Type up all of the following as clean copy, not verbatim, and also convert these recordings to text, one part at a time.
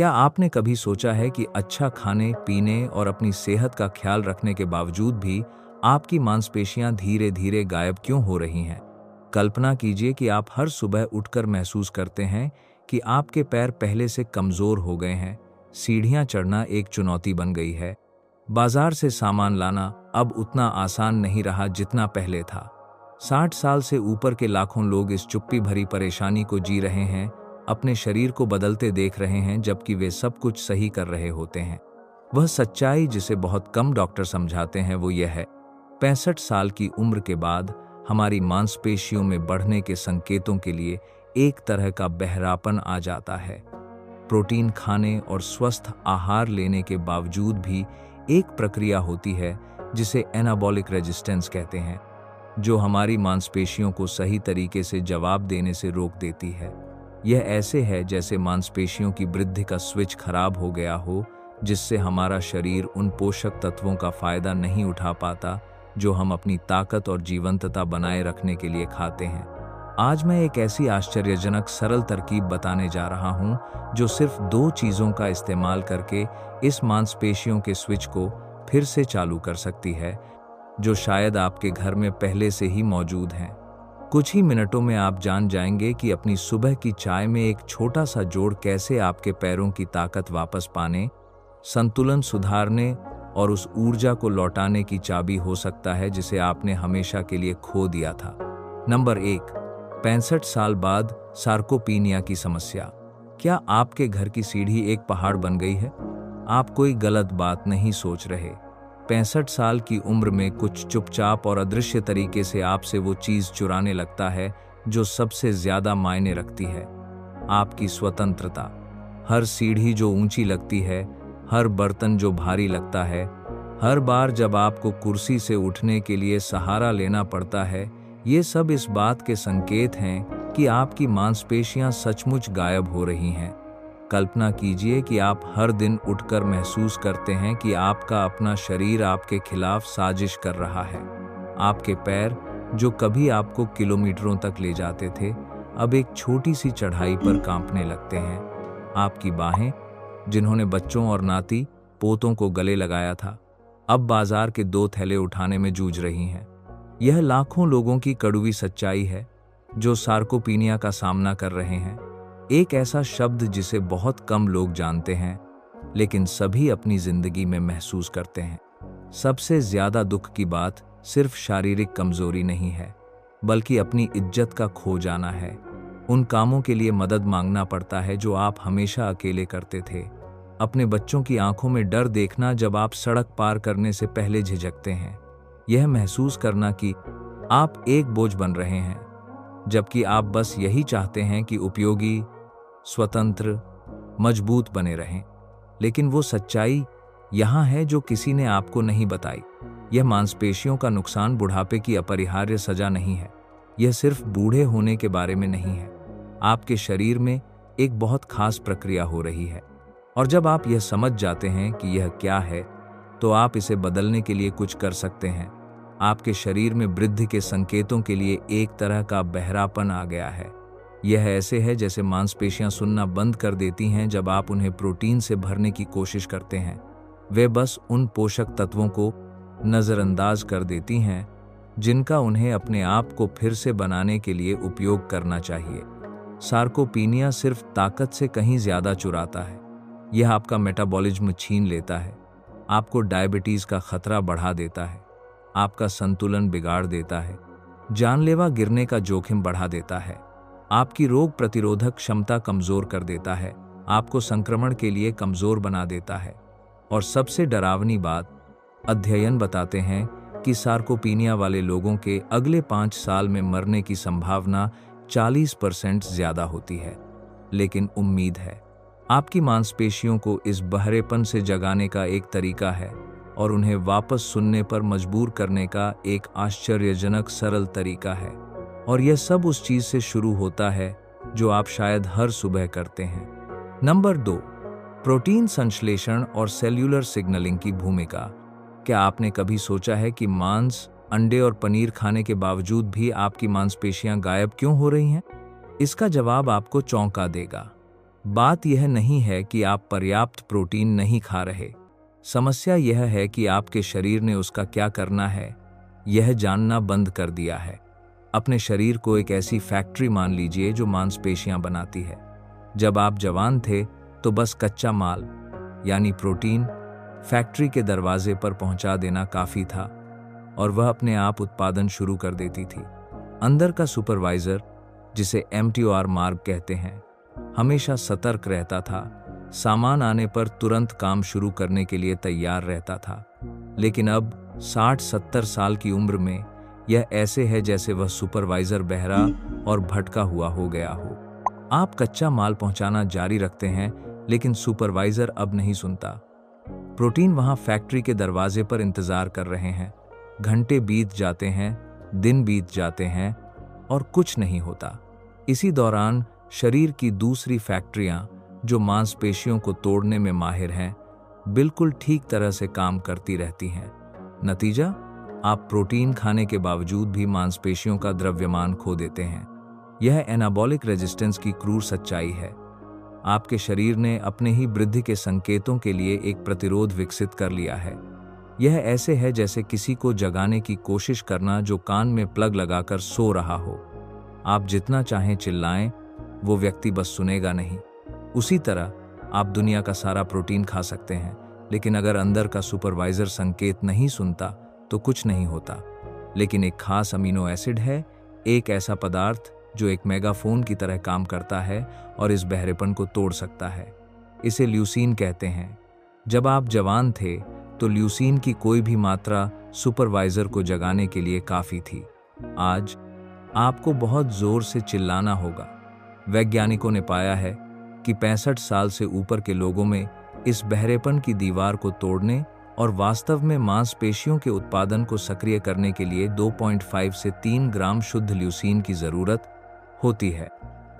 क्या आपने कभी सोचा है कि अच्छा खाने पीने और अपनी सेहत का ख्याल रखने के बावजूद भी आपकी मांसपेशियां धीरे धीरे गायब क्यों हो रही हैं? कल्पना कीजिए कि आप हर सुबह उठकर महसूस करते हैं कि आपके पैर पहले से कमजोर हो गए हैं, सीढ़ियां चढ़ना एक चुनौती बन गई है, बाजार से सामान लाना अब उतना आसान नहीं रहा जितना पहले था। 60 साल से ऊपर के लाखों लोग इस चुप्पी भरी परेशानी को जी रहे हैं, अपने शरीर को बदलते देख रहे हैं जबकि वे सब कुछ सही कर रहे होते हैं। वह सच्चाई जिसे बहुत कम डॉक्टर समझाते हैं वो यह है, 65 साल की उम्र के बाद हमारी मांसपेशियों में बढ़ने के संकेतों के लिए एक तरह का बहरापन आ जाता है। प्रोटीन खाने और स्वस्थ आहार लेने के बावजूद भी एक प्रक्रिया होती है जिसे एनाबॉलिक रेजिस्टेंस कहते हैं, जो हमारी मांसपेशियों को सही तरीके से जवाब देने से रोक देती है। यह ऐसे है जैसे मांसपेशियों की वृद्धि का स्विच खराब हो गया हो, जिससे हमारा शरीर उन पोषक तत्वों का फायदा नहीं उठा पाता जो हम अपनी ताकत और जीवंतता बनाए रखने के लिए खाते हैं। आज मैं एक ऐसी आश्चर्यजनक सरल तरकीब बताने जा रहा हूं जो सिर्फ 2 चीजों का इस्तेमाल करके इस मांसपेशियों के स्विच को फिर से चालू कर सकती है, जो शायद आपके घर में पहले से ही मौजूद हैं। कुछ ही मिनटों में आप जान जाएंगे कि अपनी सुबह की चाय में एक छोटा सा जोड़ कैसे आपके पैरों की ताकत वापस पाने, संतुलन सुधारने और उस ऊर्जा को लौटाने की चाबी हो सकता है जिसे आपने हमेशा के लिए खो दिया था। नंबर 1, 65 साल बाद सार्कोपीनिया की समस्या। क्या आपके घर की सीढ़ी एक पहाड़ बन गई है? आप कोई गलत बात नहीं सोच रहे। 65 साल की उम्र में कुछ चुपचाप और अदृश्य तरीके से आपसे वो चीज चुराने लगता है जो सबसे ज्यादा मायने रखती है, आपकी स्वतंत्रता। हर सीढ़ी जो ऊंची लगती है, हर बर्तन जो भारी लगता है, हर बार जब आपको कुर्सी से उठने के लिए सहारा लेना पड़ता है, ये सब इस बात के संकेत हैं कि आपकी मांसपेशियां सचमुच गायब हो रही हैं। कल्पना कीजिए कि आप हर दिन उठकर महसूस करते हैं कि आपका अपना शरीर आपके खिलाफ साजिश कर रहा है। आपके पैर, जो कभी आपको किलोमीटरों तक ले जाते थे, अब एक छोटी सी चढ़ाई पर कांपने लगते हैं। आपकी बाहें, जिन्होंने बच्चों और नाती पोतों को गले लगाया था, अब बाजार के 2 थैले उठाने में जूझ रही हैं। यह लाखों लोगों की कड़वी सच्चाई है जो सार्कोपीनिया का सामना कर रहे हैं। एक ऐसा शब्द जिसे बहुत कम लोग जानते हैं, लेकिन सभी अपनी जिंदगी में महसूस करते हैं। सबसे ज्यादा दुख की बात सिर्फ शारीरिक कमजोरी नहीं है, बल्कि अपनी इज्जत का खो जाना है। उन कामों के लिए मदद मांगना पड़ता है जो आप हमेशा अकेले करते थे। अपने बच्चों की आंखों में डर देखना जब आप सड़क पार करने से पहले झिझकते हैं। यह महसूस करना कि आप एक बोझ बन रहे हैं, जबकि आप बस यही चाहते हैं कि उपयोगी, स्वतंत्र, मजबूत बने रहें। लेकिन वो सच्चाई यहाँ है जो किसी ने आपको नहीं बताई। यह मांसपेशियों का नुकसान बुढ़ापे की अपरिहार्य सजा नहीं है। यह सिर्फ बूढ़े होने के बारे में नहीं है। आपके शरीर में एक बहुत खास प्रक्रिया हो रही है, और जब आप यह समझ जाते हैं कि यह क्या है, तो आप इसे बदलने के लिए कुछ कर सकते हैं। आपके शरीर में वृद्धि के संकेतों के लिए एक तरह का बहरापन आ गया है। यह ऐसे है जैसे मांसपेशियां सुनना बंद कर देती हैं जब आप उन्हें प्रोटीन से भरने की कोशिश करते हैं। वे बस उन पोषक तत्वों को नज़रअंदाज कर देती हैं जिनका उन्हें अपने आप को फिर से बनाने के लिए उपयोग करना चाहिए। सार्कोपीनिया सिर्फ ताकत से कहीं ज्यादा चुराता है। यह आपका मेटाबॉलिज्म छीन लेता है, आपको डायबिटीज का खतरा बढ़ा देता है, आपका संतुलन बिगाड़ देता है, जानलेवा गिरने का जोखिम बढ़ा देता है, आपकी रोग प्रतिरोधक क्षमता कमजोर कर देता है, आपको संक्रमण के लिए कमजोर बना देता है। और सबसे डरावनी बात, अध्ययन बताते हैं कि सार्कोपीनिया वाले लोगों के अगले 5 साल में मरने की संभावना 40% ज्यादा होती है। लेकिन उम्मीद है। आपकी मांसपेशियों को इस बहरेपन से जगाने का एक तरीका है, और उन्हें वापस सुनने पर मजबूर करने का एक आश्चर्यजनक सरल तरीका है। और यह सब उस चीज से शुरू होता है जो आप शायद हर सुबह करते हैं। नंबर 2, प्रोटीन संश्लेषण और सेल्यूलर सिग्नलिंग की भूमिका। क्या आपने कभी सोचा है कि मांस, अंडे और पनीर खाने के बावजूद भी आपकी मांसपेशियां गायब क्यों हो रही हैं? इसका जवाब आपको चौंका देगा। बात यह नहीं है कि आप पर्याप्त प्रोटीन नहीं खा रहे। समस्या यह है कि आपके शरीर ने उसका क्या करना है यह जानना बंद कर दिया है। अपने शरीर को एक ऐसी फैक्ट्री मान लीजिए जो मांसपेशियां बनाती है। जब आप जवान थे तो बस कच्चा माल यानी प्रोटीन फैक्ट्री के दरवाजे पर पहुंचा देना काफी था और वह अपने आप उत्पादन शुरू कर देती थी। अंदर का सुपरवाइजर, जिसे MTOR मार्ग कहते हैं, हमेशा सतर्क रहता था, सामान आने पर तुरंत काम शुरू करने के लिए तैयार रहता था। लेकिन अब 60-70 साल की उम्र में यह ऐसे है जैसे वह सुपरवाइजर बहरा और भटका हुआ हो गया हो। आप कच्चा माल पहुंचाना जारी रखते हैं, लेकिन सुपरवाइजर अब नहीं सुनता। प्रोटीन वहां फैक्ट्री के दरवाजे पर इंतजार कर रहे हैं। घंटे बीत जाते हैं, दिन बीत जाते हैं और कुछ नहीं होता। इसी दौरान शरीर की दूसरी फैक्ट्रियां, जो मांसपेशियों को तोड़ने में माहिर हैं, बिल्कुल ठीक तरह से काम करती रहती हैं। नतीजा, आप प्रोटीन खाने के बावजूद भी मांसपेशियों का द्रव्यमान खो देते हैं। यह एनाबॉलिक रेजिस्टेंस की क्रूर सच्चाई है। आपके शरीर ने अपने ही वृद्धि के संकेतों के लिए एक प्रतिरोध विकसित कर लिया है। यह ऐसे है जैसे किसी को जगाने की कोशिश करना जो कान में प्लग लगाकर सो रहा हो। आप जितना चाहें चिल्लाएं, वो व्यक्ति बस सुनेगा नहीं। उसी तरह आप दुनिया का सारा प्रोटीन खा सकते हैं, लेकिन अगर अंदर का सुपरवाइजर संकेत नहीं सुनता तो कुछ नहीं होता। लेकिन एक खास अमीनो एसिड है, एक ऐसा पदार्थ जो एक मेगाफोन की तरह काम करता है और इस बहरेपन को तोड़ सकता है। इसे ल्यूसीन कहते हैं। जब आप जवान थे तो ल्यूसीन की कोई भी मात्रा सुपरवाइजर को जगाने के लिए काफी थी। आज आपको बहुत जोर से चिल्लाना होगा। वैज्ञानिकों ने पाया है कि 65 साल से ऊपर के लोगों में इस बहरेपन की दीवार को तोड़ने और वास्तव में मांसपेशियों के उत्पादन को सक्रिय करने के लिए 2.5 से 3 ग्राम शुद्ध ल्यूसीन की जरूरत होती है।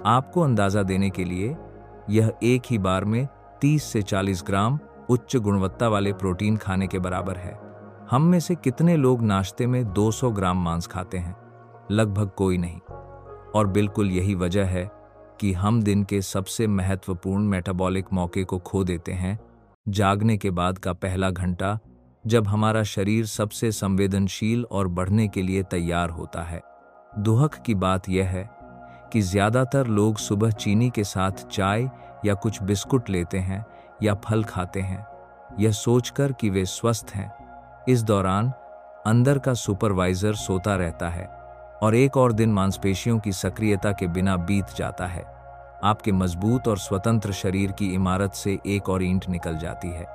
आपको अंदाजा देने के लिए, यह एक ही बार में 30 से 40 ग्राम उच्च गुणवत्ता वाले प्रोटीन खाने के बराबर है। हम में से कितने लोग नाश्ते में 200 ग्राम मांस खाते हैं? लगभग कोई नहीं। और बिल्कुल यही वजह है कि हम दिन के सबसे महत्वपूर्ण मेटाबॉलिक मौके को खो देते हैं, जागने के बाद का पहला घंटा, जब हमारा शरीर सबसे संवेदनशील और बढ़ने के लिए तैयार होता है। दुहक की बात यह है कि ज्यादातर लोग सुबह चीनी के साथ चाय या कुछ बिस्कुट लेते हैं या फल खाते हैं, यह सोचकर कि वे स्वस्थ हैं। इस दौरान अंदर का सुपरवाइजर सोता रहता है और एक और दिन मांसपेशियों की सक्रियता के बिना बीत जाता है। आपके मजबूत और स्वतंत्र शरीर की इमारत से एक और ईंट निकल जाती है।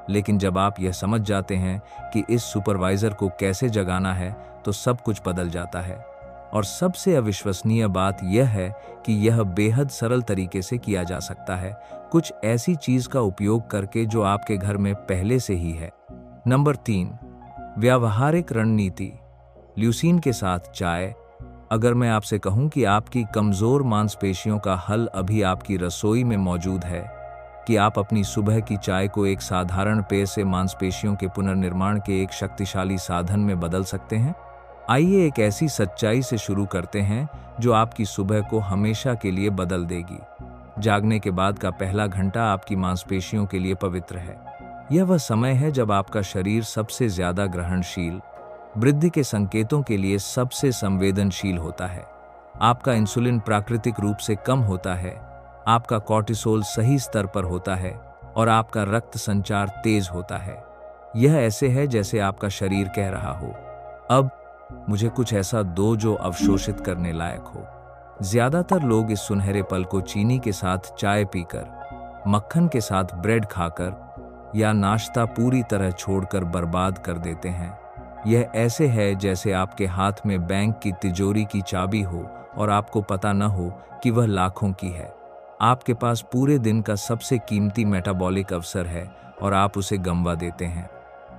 लेकिन जब आप यह समझ जाते हैं कि इस सुपरवाइजर को कैसे जगाना है, तो सब कुछ बदल जाता है। और सबसे अविश्वसनीय बात यह है कि यह बेहद सरल तरीके से किया जा सकता है, कुछ ऐसी चीज का उपयोग करके जो आपके घर में पहले से ही है। नंबर 3, व्यावहारिक रणनीति। ल्यूसीन के साथ चाय। अगर मैं आपसे कहूं कि आपकी कमजोर मांसपेशियों का हल अभी आपकी रसोई में मौजूद है, कि आप अपनी सुबह की चाय को एक साधारण पेय से मांसपेशियों के पुनर्निर्माण के एक शक्तिशाली साधन में बदल सकते हैं। आइए एक ऐसी सच्चाई से शुरू करते हैं जो आपकी सुबह को हमेशा के लिए बदल देगी। जागने के बाद का पहला घंटा आपकी मांसपेशियों के लिए पवित्र है। यह वह समय है जब आपका शरीर सबसे ज्यादा ग्रहणशील, वृद्धि के संकेतों के लिए सबसे संवेदनशील होता है। आपका इंसुलिन प्राकृतिक रूप से कम होता है, आपका कॉर्टिसोल सही स्तर पर होता है और आपका रक्त संचार तेज होता है। यह ऐसे है जैसे आपका शरीर कह रहा हो, अब मुझे कुछ ऐसा दो जो अवशोषित करने लायक हो। ज्यादातर लोग इस सुनहरे पल को चीनी के साथ चाय पीकर, मक्खन के साथ ब्रेड खाकर या नाश्ता पूरी तरह छोड़कर बर्बाद कर देते हैं। यह ऐसे है जैसे आपके हाथ में बैंक की तिजोरी की चाबी हो और आपको पता न हो कि वह लाखों की है। आपके पास पूरे दिन का सबसे कीमती मेटाबॉलिक अवसर है और आप उसे गंवा देते हैं।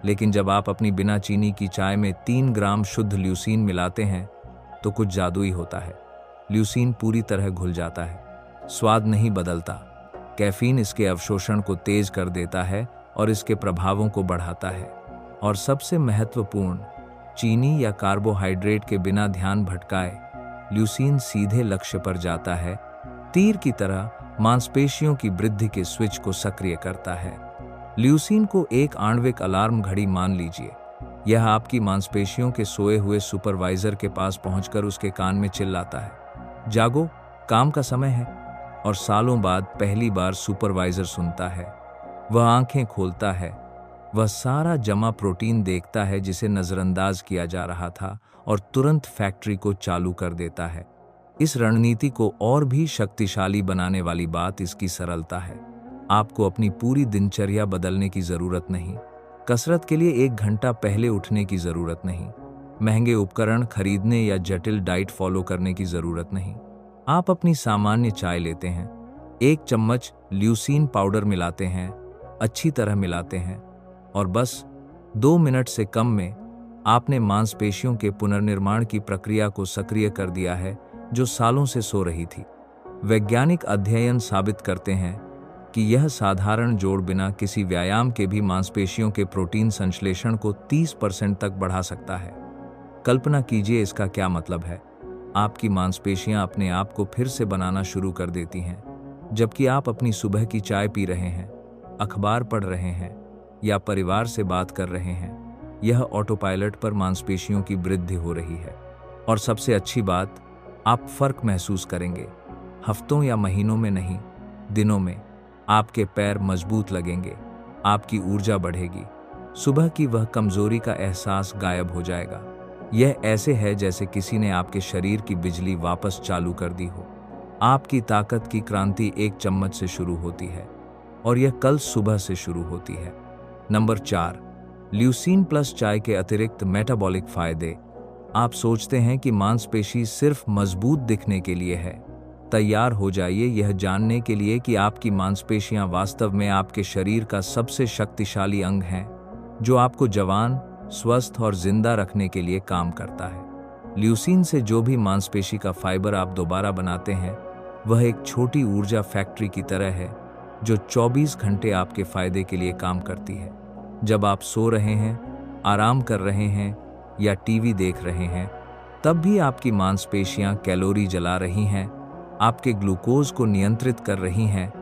लेकिन जब आप अपनी बिना चीनी की चाय में 3 ग्राम शुद्ध ल्यूसीन मिलाते हैं तो कुछ जादुई होता है। ल्यूसीन पूरी तरह घुल जाता है, स्वाद नहीं बदलता। कैफीन इसके अवशोषण को तेज कर देता है और इसके प्रभावों को बढ़ाता है। और सबसे महत्वपूर्ण, चीनी या कार्बोहाइड्रेट के बिना ध्यान भटकाए ल्यूसीन सीधे लक्ष्य पर जाता है, तीर की तरह मांसपेशियों की वृद्धि के स्विच को सक्रिय करता है। ल्यूसीन को एक आणविक अलार्म घड़ी मान लीजिए। यह आपकी मांसपेशियों के सोए हुए सुपरवाइजर के पास पहुंचकर उसके कान में चिल्लाता है, जागो, काम का समय है। और सालों बाद पहली बार सुपरवाइजर सुनता है। वह आंखें खोलता है, वह सारा जमा प्रोटीन देखता है जिसे नजरअंदाज किया जा रहा था और तुरंत फैक्ट्री को चालू कर देता है। इस रणनीति को और भी शक्तिशाली बनाने वाली बात इसकी सरलता है। आपको अपनी पूरी दिनचर्या बदलने की जरूरत नहीं। कसरत के लिए 1 घंटा पहले उठने की जरूरत नहीं। महंगे उपकरण खरीदने या जटिल डाइट फॉलो करने की जरूरत नहीं। आप अपनी सामान्य चाय लेते हैं, 1 चम्मच ल्यूसीन पाउडर मिलाते हैं, अच्छी तरह मिलाते हैं, और बस 2 मिनट से कम में आपने मांसपेशियों के पुनर्निर्माण की प्रक्रिया को सक्रिय कर दिया है जो सालों से सो रही थी। वैज्ञानिक अध्ययन साबित करते हैं कि यह साधारण जोड़ बिना किसी व्यायाम के भी मांसपेशियों के प्रोटीन संश्लेषण को 30% तक बढ़ा सकता है। कल्पना कीजिए इसका क्या मतलब है। आपकी मांसपेशियां अपने आप को फिर से बनाना शुरू कर देती हैं, जबकि आप अपनी सुबह की चाय पी रहे हैं, अखबार पढ़ रहे हैं या परिवार से बात कर रहे हैं। यह ऑटो पायलट पर मांसपेशियों की वृद्धि हो रही है। और सबसे अच्छी बात, आप फर्क महसूस करेंगे, हफ्तों या महीनों में नहीं, दिनों में। आपके पैर मजबूत लगेंगे, आपकी ऊर्जा बढ़ेगी, सुबह की वह कमजोरी का एहसास गायब हो जाएगा। यह ऐसे है जैसे किसी ने आपके शरीर की बिजली वापस चालू कर दी हो। आपकी ताकत की क्रांति 1 चम्मच से शुरू होती है और यह कल सुबह से शुरू होती है। नंबर 4, ल्यूसीन प्लस चाय के अतिरिक्त मेटाबॉलिक फायदे। आप सोचते हैं कि मांसपेशी सिर्फ मजबूत दिखने के लिए है। तैयार हो जाइए यह जानने के लिए कि आपकी मांसपेशियां वास्तव में आपके शरीर का सबसे शक्तिशाली अंग हैं, जो आपको जवान, स्वस्थ और जिंदा रखने के लिए काम करता है। ल्यूसीन से जो भी मांसपेशी का फाइबर आप दोबारा बनाते हैं, वह एक छोटी ऊर्जा फैक्ट्री की तरह है जो 24 घंटे आपके फायदे के लिए काम करती है। जब आप सो रहे हैं, आराम कर रहे हैं या टीवी देख रहे हैं, तब भी आपकी मांसपेशियां कैलोरी जला रही हैं, आपके ग्लूकोज को नियंत्रित कर रही हैं,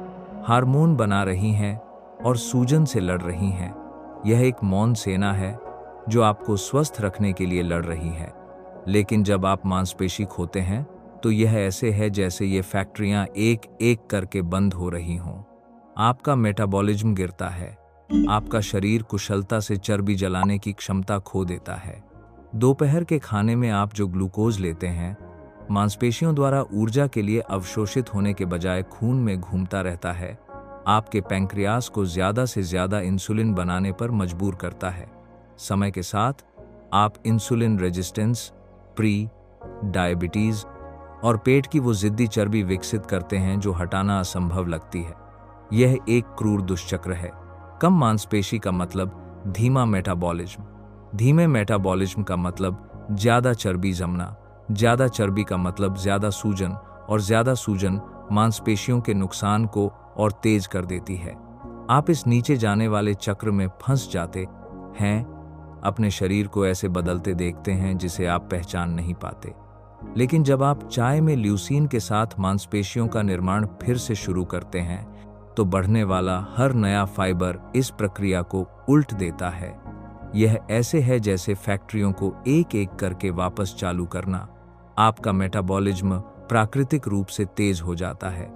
हार्मोन बना रही हैं और सूजन से लड़ रही हैं। यह एक मौन सेना है जो आपको स्वस्थ रखने के लिए लड़ रही है। लेकिन जब आप मांसपेशी खोते हैं, तो यह ऐसे है जैसे ये फैक्ट्रियां एक एक करके बंद हो रही हों। आपका मेटाबॉलिज्म गिरता है, आपका शरीर कुशलता से चर्बी जलाने की क्षमता खो देता है। दोपहर के खाने में आप जो ग्लूकोज लेते हैं, मांसपेशियों द्वारा ऊर्जा के लिए अवशोषित होने के बजाय खून में घूमता रहता है, आपके पैंक्रियास को ज्यादा से ज्यादा इंसुलिन बनाने पर मजबूर करता है। समय के साथ आप इंसुलिन रेजिस्टेंस, प्री डायबिटीज और पेट की वो जिद्दी चर्बी विकसित करते हैं जो हटाना असंभव लगती है। यह एक क्रूर दुष्चक्र है। कम मांसपेशी का मतलब धीमा मेटाबॉलिज्म, धीमे मेटाबॉलिज्म का मतलब ज्यादा चर्बी जमना, ज्यादा चर्बी का मतलब ज्यादा सूजन, और ज्यादा सूजन मांसपेशियों के नुकसान को और तेज कर देती है। आप इस नीचे जाने वाले चक्र में फंस जाते हैं, अपने शरीर को ऐसे बदलते देखते हैं जिसे आप पहचान नहीं पाते। लेकिन जब आप चाय में ल्यूसीन के साथ मांसपेशियों का निर्माण फिर से शुरू करते हैं, तो बढ़ने वाला हर नया फाइबर इस प्रक्रिया को उल्ट देता है। यह ऐसे है जैसे फैक्ट्रियों को एक एक करके वापस चालू करना। आपका मेटाबॉलिज्म प्राकृतिक रूप से तेज हो जाता है,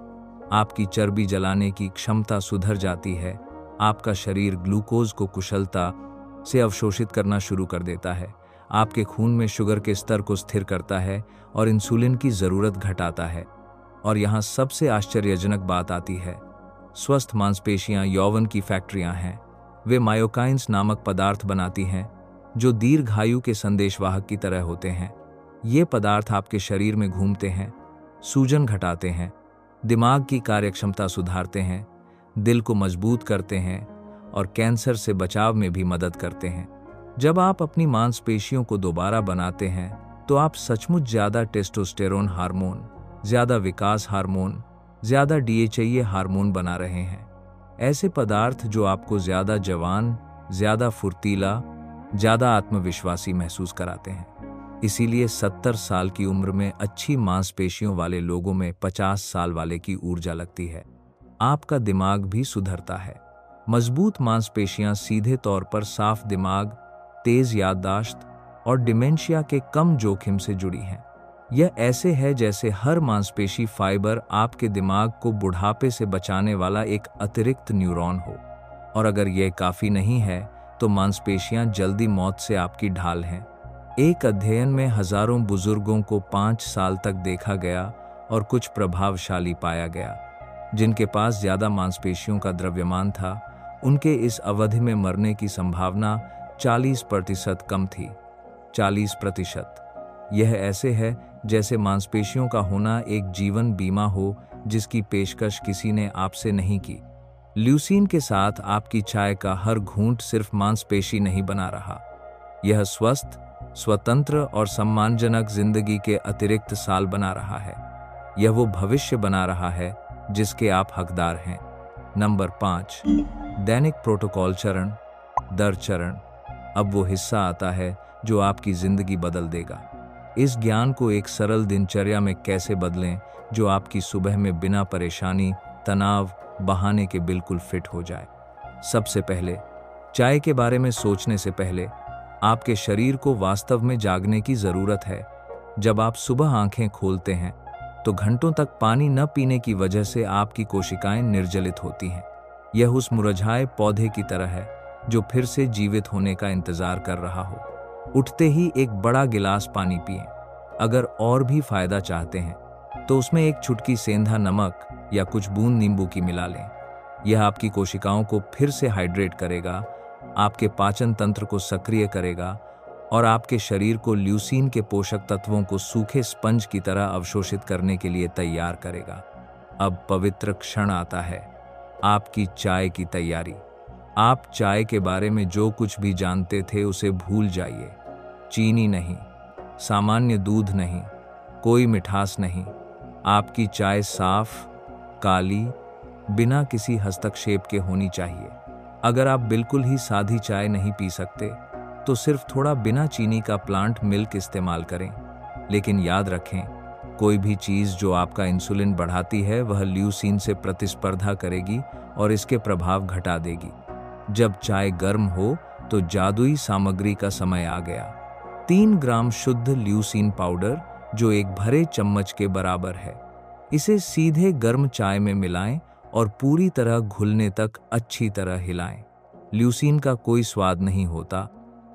आपकी चर्बी जलाने की क्षमता सुधर जाती है, आपका शरीर ग्लूकोज को कुशलता से अवशोषित करना शुरू कर देता है, आपके खून में शुगर के स्तर को स्थिर करता है और इंसुलिन की जरूरत घटाता है। और यहाँ सबसे आश्चर्यजनक बात आती है, स्वस्थ मांसपेशियां यौवन की फैक्ट्रियां हैं। वे मायोकाइन्स नामक पदार्थ बनाती हैं जो दीर्घायु के संदेशवाहक की तरह होते हैं। ये पदार्थ आपके शरीर में घूमते हैं, सूजन घटाते हैं, दिमाग की कार्यक्षमता सुधारते हैं, दिल को मजबूत करते हैं और कैंसर से बचाव में भी मदद करते हैं। जब आप अपनी मांसपेशियों को दोबारा बनाते हैं, तो आप सचमुच ज्यादा टेस्टोस्टेरोन हार्मोन, ज्यादा विकास हार्मोन, ज्यादा DHEA हार्मोन बना रहे हैं। ऐसे पदार्थ जो आपको ज्यादा जवान, ज्यादा फुर्तीला, ज्यादा आत्मविश्वासी महसूस कराते हैं। इसीलिए 70 साल की उम्र में अच्छी मांसपेशियों वाले लोगों में 50 साल वाले की ऊर्जा लगती है। आपका दिमाग भी सुधरता है। मजबूत मांसपेशियां सीधे तौर पर साफ दिमाग, तेज याददाश्त और डिमेंशिया के कम जोखिम से जुड़ी हैं। यह ऐसे है जैसे हर मांसपेशी फाइबर आपके दिमाग को बुढ़ापे से बचाने वाला एक अतिरिक्त न्यूरॉन हो। और अगर यह काफी नहीं है तो मांसपेशियां जल्दी मौत से आपकी ढाल हैं। एक अध्ययन में हजारों बुजुर्गों को 5 साल तक देखा गया और कुछ प्रभावशाली पाया गया। जिनके पास ज्यादा मांसपेशियों का द्रव्यमान था, उनके इस अवधि में मरने की संभावना 40% कम थी। 40%। यह ऐसे है जैसे मांसपेशियों का होना एक जीवन बीमा हो जिसकी पेशकश किसी ने आपसे नहीं की। ल्यूसीन के साथ आपकी चाय का हर घूंट सिर्फ मांसपेशी नहीं बना रहा, यह स्वस्थ, स्वतंत्र और सम्मानजनक जिंदगी के अतिरिक्त साल बना रहा है। यह वो भविष्य बना रहा है जिसके आप हकदार हैं। नंबर 5, दैनिक प्रोटोकॉल चरण दर चरण। अब वो हिस्सा आता है जो आपकी जिंदगी बदल देगा। इस ज्ञान को एक सरल दिनचर्या में कैसे बदलें जो आपकी सुबह में बिना परेशानी, तनाव, बहाने के बिल्कुल फिट हो जाए। सबसे पहले, चाय के बारे में सोचने से पहले आपके शरीर को वास्तव में जागने की जरूरत है। जब आप सुबह आंखें खोलते हैं तो घंटों तक पानी न पीने की वजह से आपकी कोशिकाएं निर्जलित होती हैं। यह उस मुरझाए पौधे की तरह है जो फिर से जीवित होने का इंतजार कर रहा हो। उठते ही एक बड़ा गिलास पानी पिएं। अगर और भी फायदा चाहते हैं तो उसमें एक चुटकी सेंधा नमक या कुछ बूंद नींबू की मिला लें। यह आपकी कोशिकाओं को फिर से हाइड्रेट करेगा, आपके पाचन तंत्र को सक्रिय करेगा और आपके शरीर को ल्यूसीन के पोषक तत्वों को सूखे स्पंज की तरह अवशोषित करने के लिए तैयार करेगा। अब पवित्र क्षण आता है, आपकी चाय की तैयारी। आप चाय के बारे में जो कुछ भी जानते थे उसे भूल जाइए। चीनी नहीं, सामान्य दूध नहीं, कोई मिठास नहीं। आपकी चाय साफ, काली, बिना किसी हस्तक्षेप के होनी चाहिए। अगर आप बिल्कुल ही सादी चाय नहीं पी सकते तो सिर्फ थोड़ा बिना चीनी का प्लांट मिल्क इस्तेमाल करें। लेकिन याद रखें, कोई भी चीज़ जो आपका इंसुलिन बढ़ाती है वह ल्यूसीन से प्रतिस्पर्धा करेगी और इसके प्रभाव घटा देगी। जब चाय गर्म हो तो जादुई सामग्री का समय आ गया। 3 ग्राम शुद्ध ल्यूसीन पाउडर जो एक भरे चम्मच के बराबर है। इसे सीधे गर्म चाय में मिलाएं और पूरी तरह घुलने तक अच्छी तरह हिलाएं। ल्यूसीन का कोई स्वाद नहीं होता,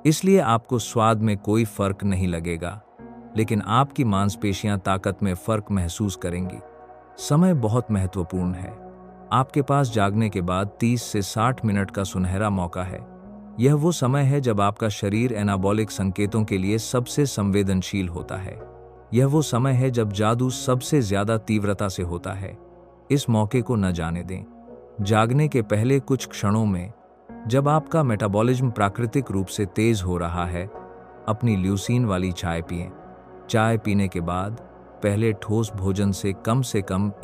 इसलिए आपको स्वाद में कोई फर्क नहीं लगेगा, लेकिन आपकी मांसपेशियां ताकत में फर्क महसूस करेंगी। समय बहुत महत्वपूर्ण है। आपके पास जागने के बाद 30 से 60 मिनट का सुनहरा मौका है। यह वो समय है जब आपका शरीर एनाबॉलिक संकेतों के लिए सबसे संवेदनशील होता है। यह वो समय है जब जादू सबसे ज्यादा तीव्रता से होता है। इस मौके को न जाने दें। जागने के पहले कुछ क्षणों में, जब आपका मेटाबॉलिज्म प्राकृतिक रूप से तेज हो रहा है, अपनी ल्यूसीन वाली चाय पिएं। चाय पीने के बाद पहले ठोस भोजन से कम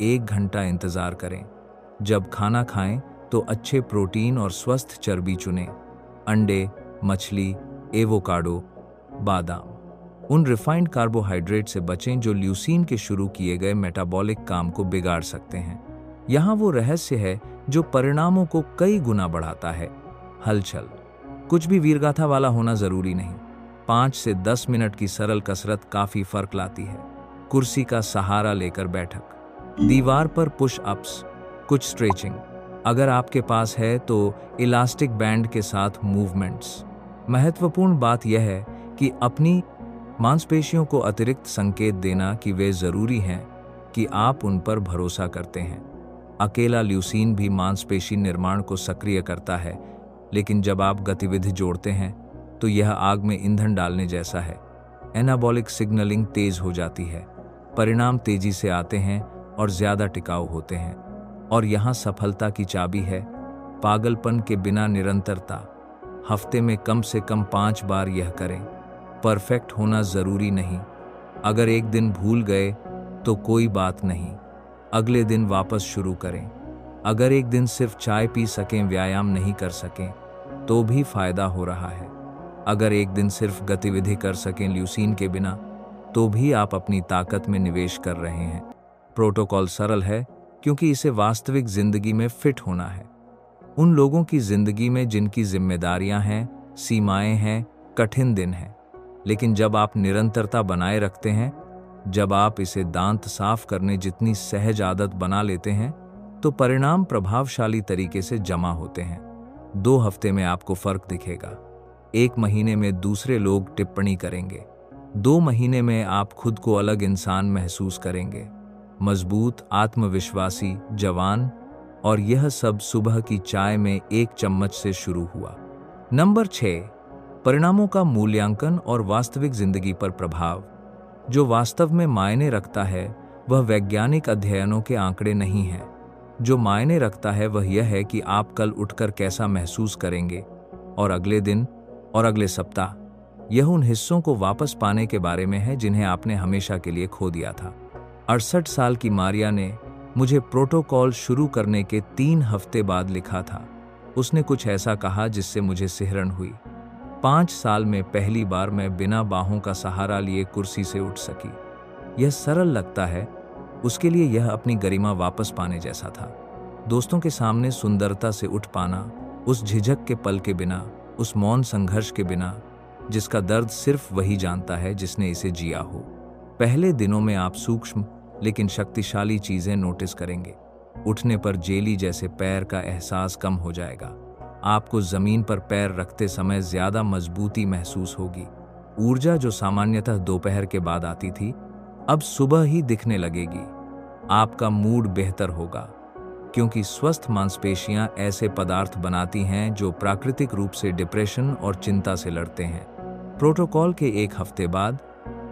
1 घंटा इंतजार करें। जब खाना खाएं तो अच्छे प्रोटीन और स्वस्थ चर्बी चुनें। अंडे, मछली, एवोकाडो, बादाम। उन रिफाइंड कार्बोहाइड्रेट से बचें जो ल्यूसीन के शुरू किए गए मेटाबॉलिक काम को बिगाड़ सकते हैं। यहाँ वो रहस्य है जो परिणामों को कई गुना बढ़ाता है। हलचल। कुछ भी वीरगाथा वाला होना जरूरी नहीं। 5 से 10 मिनट की सरल कसरत काफी फर्क लाती है। कुर्सी का सहारा लेकर बैठक, दीवार पर पुश अप्स, कुछ स्ट्रेचिंग, अगर आपके पास है तो इलास्टिक बैंड के साथ मूवमेंट्स। महत्वपूर्ण बात यह है कि अपनी मांसपेशियों को अतिरिक्त संकेत देना कि वे जरूरी हैं, कि आप उन पर भरोसा करते हैं। अकेला ल्यूसीन भी मांसपेशी निर्माण को सक्रिय करता है, लेकिन जब आप गतिविधि जोड़ते हैं तो यह आग में ईंधन डालने जैसा है। एनाबॉलिक सिग्नलिंग तेज हो जाती है, परिणाम तेजी से आते हैं और ज्यादा टिकाऊ होते हैं। और यहाँ सफलता की चाबी है पागलपन के बिना निरंतरता। हफ्ते में कम से कम 5 बार यह करें। परफेक्ट होना जरूरी नहीं। अगर एक दिन भूल गए तो कोई बात नहीं, अगले दिन वापस शुरू करें। अगर एक दिन सिर्फ चाय पी सकें, व्यायाम नहीं कर सकें, तो भी फायदा हो रहा है। अगर एक दिन सिर्फ गतिविधि कर सकें ल्यूसीन के बिना, तो भी आप अपनी ताकत में निवेश कर रहे हैं। प्रोटोकॉल सरल है क्योंकि इसे वास्तविक जिंदगी में फिट होना है। उन लोगों की जिंदगी में जिनकी जिम्मेदारियां हैं, सीमाएं हैं, कठिन दिन हैं। लेकिन जब आप निरंतरता बनाए रखते हैं, जब आप इसे दांत साफ करने जितनी सहज आदत बना लेते हैं, तो परिणाम प्रभावशाली तरीके से जमा होते हैं। 2 हफ्ते में आपको फर्क दिखेगा। 1 महीने में दूसरे लोग टिप्पणी करेंगे। 2 महीने में आप खुद को अलग इंसान महसूस करेंगे, मजबूत, आत्मविश्वासी, जवान। और यह सब सुबह की चाय में 1 चम्मच से शुरू हुआ। नंबर 6, परिणामों का मूल्यांकन और वास्तविक जिंदगी पर प्रभाव। जो वास्तव में मायने रखता है वह वैज्ञानिक अध्ययनों के आंकड़े नहीं हैं। जो मायने रखता है वह यह है कि आप कल उठकर कैसा महसूस करेंगे, और अगले दिन और अगले सप्ताह। यह उन हिस्सों को वापस पाने के बारे में है जिन्हें आपने हमेशा के लिए खो दिया था। 68 साल की मारिया ने मुझे प्रोटोकॉल शुरू करने के 3 हफ्ते बाद लिखा था। उसने कुछ ऐसा कहा जिससे मुझे सिहरन हुई। 5 साल में पहली बार मैं बिना बाहों का सहारा लिए कुर्सी से उठ सकी। यह सरल लगता है, उसके लिए यह अपनी गरिमा वापस पाने जैसा था। दोस्तों के सामने सुंदरता से उठ पाना, उस झिझक के पल के बिना, उस मौन संघर्ष के बिना जिसका दर्द सिर्फ वही जानता है जिसने इसे जिया हो। पहले दिनों में आप सूक्ष्म लेकिन शक्तिशाली चीजें नोटिस करेंगे। उठने पर जेली जैसे पैर का एहसास कम हो जाएगा। आपको जमीन पर पैर रखते समय ज्यादा मजबूती महसूस होगी। ऊर्जा जो सामान्यतः दोपहर के बाद आती थी, अब सुबह ही दिखने लगेगी। आपका मूड बेहतर होगा, क्योंकि स्वस्थ मांसपेशियां ऐसे पदार्थ बनाती हैं जो प्राकृतिक रूप से डिप्रेशन और चिंता से लड़ते हैं। प्रोटोकॉल के 1 हफ्ते बाद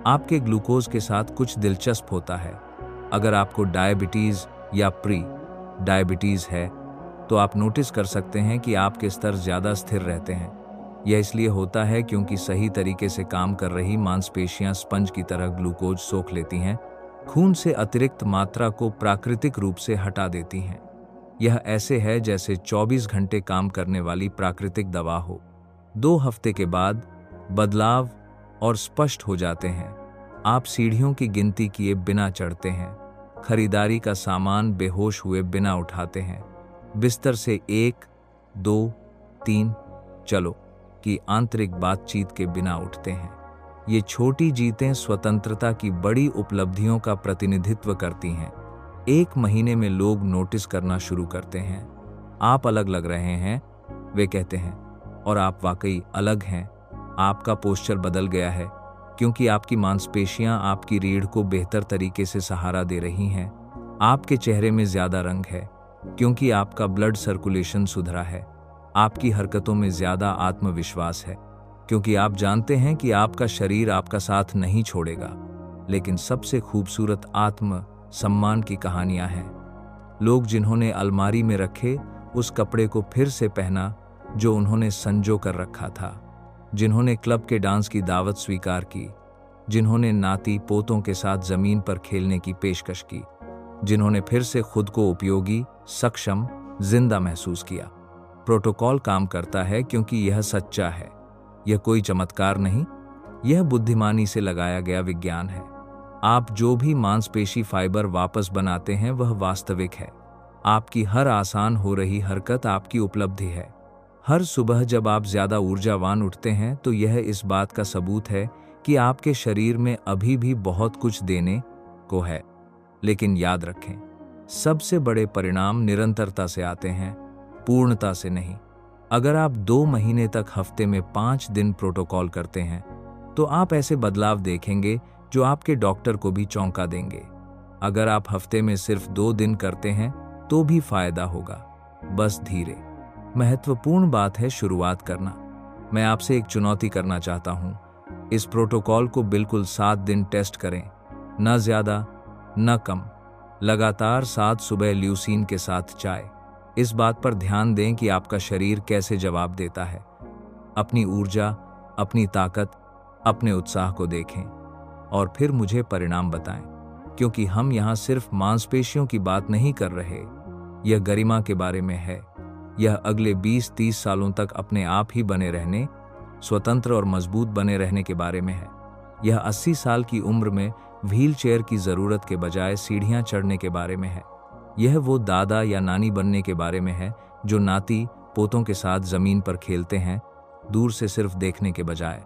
आपके ग्लूकोज के साथ कुछ दिलचस्प होता है। अगर आपको डायबिटीज या प्री डायबिटीज है, तो आप नोटिस कर सकते हैं कि आपके स्तर ज्यादा स्थिर रहते हैं। यह इसलिए होता है क्योंकि सही तरीके से काम कर रही मांसपेशियां स्पंज की तरह ग्लूकोज सोख लेती हैं, खून से अतिरिक्त मात्रा को प्राकृतिक रूप से हटा देती हैं। यह ऐसे है जैसे 24 घंटे काम करने वाली प्राकृतिक दवा हो। 2 हफ्ते के बाद बदलाव और स्पष्ट हो जाते हैं। आप सीढ़ियों की गिनती किए बिना चढ़ते हैं, खरीदारी का सामान बेहोश हुए बिना उठाते हैं, बिस्तर से 1, 2, 3 चलो की आंतरिक बातचीत के बिना उठते हैं। ये छोटी जीतें स्वतंत्रता की बड़ी उपलब्धियों का प्रतिनिधित्व करती हैं। 1 महीने में लोग नोटिस करना शुरू करते हैं, आप अलग लग रहे हैं, वे कहते हैं, और आप वाकई अलग हैं। आपका पोस्चर बदल गया है, क्योंकि आपकी मांसपेशियां आपकी रीढ़ को बेहतर तरीके से सहारा दे रही हैं। आपके चेहरे में ज्यादा रंग है, क्योंकि आपका ब्लड सर्कुलेशन सुधरा है। आपकी हरकतों में ज्यादा आत्मविश्वास है, क्योंकि आप जानते हैं कि आपका शरीर आपका साथ नहीं छोड़ेगा। लेकिन सबसे खूबसूरत आत्म सम्मान की कहानियां हैं। लोग जिन्होंने अलमारी में रखे उस कपड़े को फिर से पहना जो उन्होंने संजो कर रखा था, जिन्होंने क्लब के डांस की दावत स्वीकार की, जिन्होंने नाती पोतों के साथ जमीन पर खेलने की पेशकश की, जिन्होंने फिर से खुद को उपयोगी, सक्षम, जिंदा महसूस किया। प्रोटोकॉल काम करता है क्योंकि यह सच्चा है। यह कोई चमत्कार नहीं, यह बुद्धिमानी से लगाया गया विज्ञान है। आप जो भी मांसपेशी फाइबर वापस बनाते हैं वह वास्तविक है। आपकी हर आसान हो रही हरकत आपकी उपलब्धि है। हर सुबह जब आप ज्यादा ऊर्जावान उठते हैं तो यह इस बात का सबूत है कि आपके शरीर में अभी भी बहुत कुछ देने को है। लेकिन याद रखें, सबसे बड़े परिणाम निरंतरता से आते हैं, पूर्णता से नहीं। अगर आप 2 महीने तक हफ्ते में 5 दिन प्रोटोकॉल करते हैं, तो आप ऐसे बदलाव देखेंगे जो आपके डॉक्टर को भी चौंका देंगे। अगर आप हफ्ते में सिर्फ 2 दिन करते हैं तो भी फायदा होगा, बस धीरे। महत्वपूर्ण बात है शुरुआत करना। मैं आपसे एक चुनौती करना चाहता हूं। इस प्रोटोकॉल को बिल्कुल 7 दिन टेस्ट करें, न ज्यादा न कम। लगातार 7 सुबह ल्यूसीन के साथ चाय। इस बात पर ध्यान दें कि आपका शरीर कैसे जवाब देता है। अपनी ऊर्जा, अपनी ताकत, अपने उत्साह को देखें और फिर मुझे परिणाम बताएं, क्योंकि हम यहाँ सिर्फ मांसपेशियों की बात नहीं कर रहे, यह गरिमा के बारे में है। यह अगले 20-30 सालों तक अपने आप ही बने रहने स्वतंत्र और मजबूत बने रहने के बारे में है। यह 80 साल की उम्र में व्हील चेयर की ज़रूरत के बजाय सीढ़ियाँ चढ़ने के बारे में है। यह वो दादा या नानी बनने के बारे में है जो नाती पोतों के साथ ज़मीन पर खेलते हैं, दूर से सिर्फ देखने के बजाय।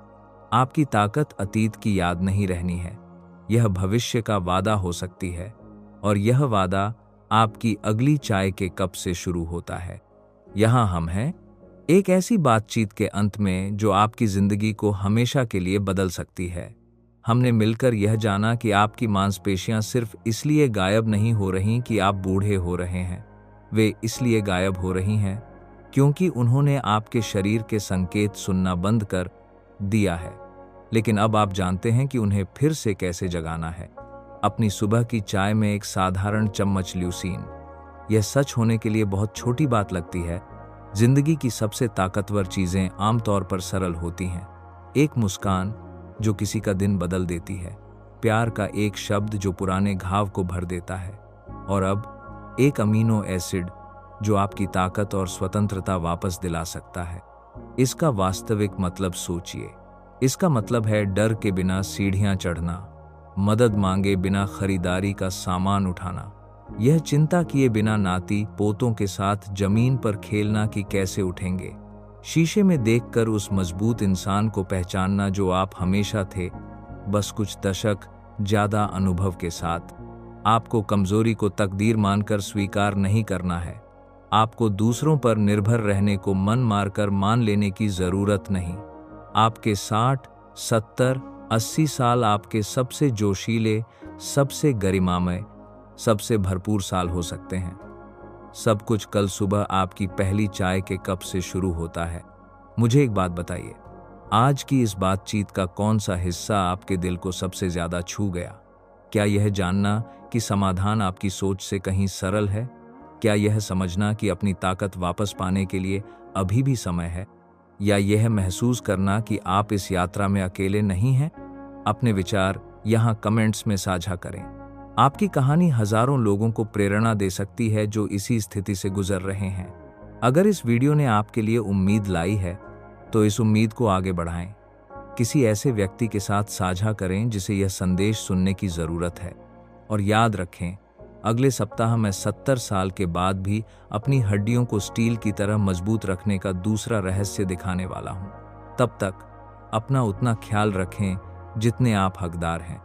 आपकी ताकत अतीत की याद नहीं रहनी है, यह भविष्य का वादा हो सकती है, और यह वादा आपकी अगली चाय के कप से शुरू होता है। यहाँ हम हैं, एक ऐसी बातचीत के अंत में जो आपकी ज़िंदगी को हमेशा के लिए बदल सकती है। हमने मिलकर यह जाना कि आपकी मांसपेशियां सिर्फ इसलिए गायब नहीं हो रहीं कि आप बूढ़े हो रहे हैं, वे इसलिए गायब हो रही हैं क्योंकि उन्होंने आपके शरीर के संकेत सुनना बंद कर दिया है। लेकिन अब आप जानते हैं कि उन्हें फिर से कैसे जगाना है। अपनी सुबह की चाय में एक साधारण चम्मच ल्यूसीन। यह सच होने के लिए बहुत छोटी बात लगती है। जिंदगी की सबसे ताकतवर चीजें आमतौर पर सरल होती हैं। एक मुस्कान जो किसी का दिन बदल देती है, प्यार का एक शब्द जो पुराने घाव को भर देता है, और अब एक अमीनो एसिड जो आपकी ताकत और स्वतंत्रता वापस दिला सकता है। इसका वास्तविक मतलब सोचिए। इसका मतलब है डर के बिना सीढ़ियां चढ़ना, मदद मांगे बिना खरीदारी का सामान उठाना, यह चिंता किए बिना नाती पोतों के साथ जमीन पर खेलना कि कैसे उठेंगे, शीशे में देखकर उस मजबूत इंसान को पहचानना जो आप हमेशा थे, बस कुछ दशक ज्यादा अनुभव के साथ। आपको कमजोरी को तकदीर मानकर स्वीकार नहीं करना है। आपको दूसरों पर निर्भर रहने को मन मारकर मान लेने की जरूरत नहीं। आपके 60, 70, 80 साल आपके सबसे जोशीले, सबसे गरिमामय, सबसे भरपूर साल हो सकते हैं। सब कुछ कल सुबह आपकी पहली चाय के कप से शुरू होता है। मुझे एक बात बताइए, आज की इस बातचीत का कौन सा हिस्सा आपके दिल को सबसे ज्यादा छू गया? क्या यह जानना कि समाधान आपकी सोच से कहीं सरल है? क्या यह समझना कि अपनी ताकत वापस पाने के लिए अभी भी समय है? या यह महसूस करना कि आप इस यात्रा में अकेले नहीं हैं? अपने विचार यहाँ कमेंट्स में साझा करें। आपकी कहानी हजारों लोगों को प्रेरणा दे सकती है जो इसी स्थिति से गुजर रहे हैं। अगर इस वीडियो ने आपके लिए उम्मीद लाई है, तो इस उम्मीद को आगे बढ़ाएं। किसी ऐसे व्यक्ति के साथ साझा करें जिसे यह संदेश सुनने की जरूरत है। और याद रखें, अगले सप्ताह मैं 70 साल के बाद भी अपनी हड्डियों को स्टील की तरह मजबूत रखने का दूसरा रहस्य दिखाने वाला हूं। तब तक अपना उतना ख्याल रखें जितने आप हकदार हैं।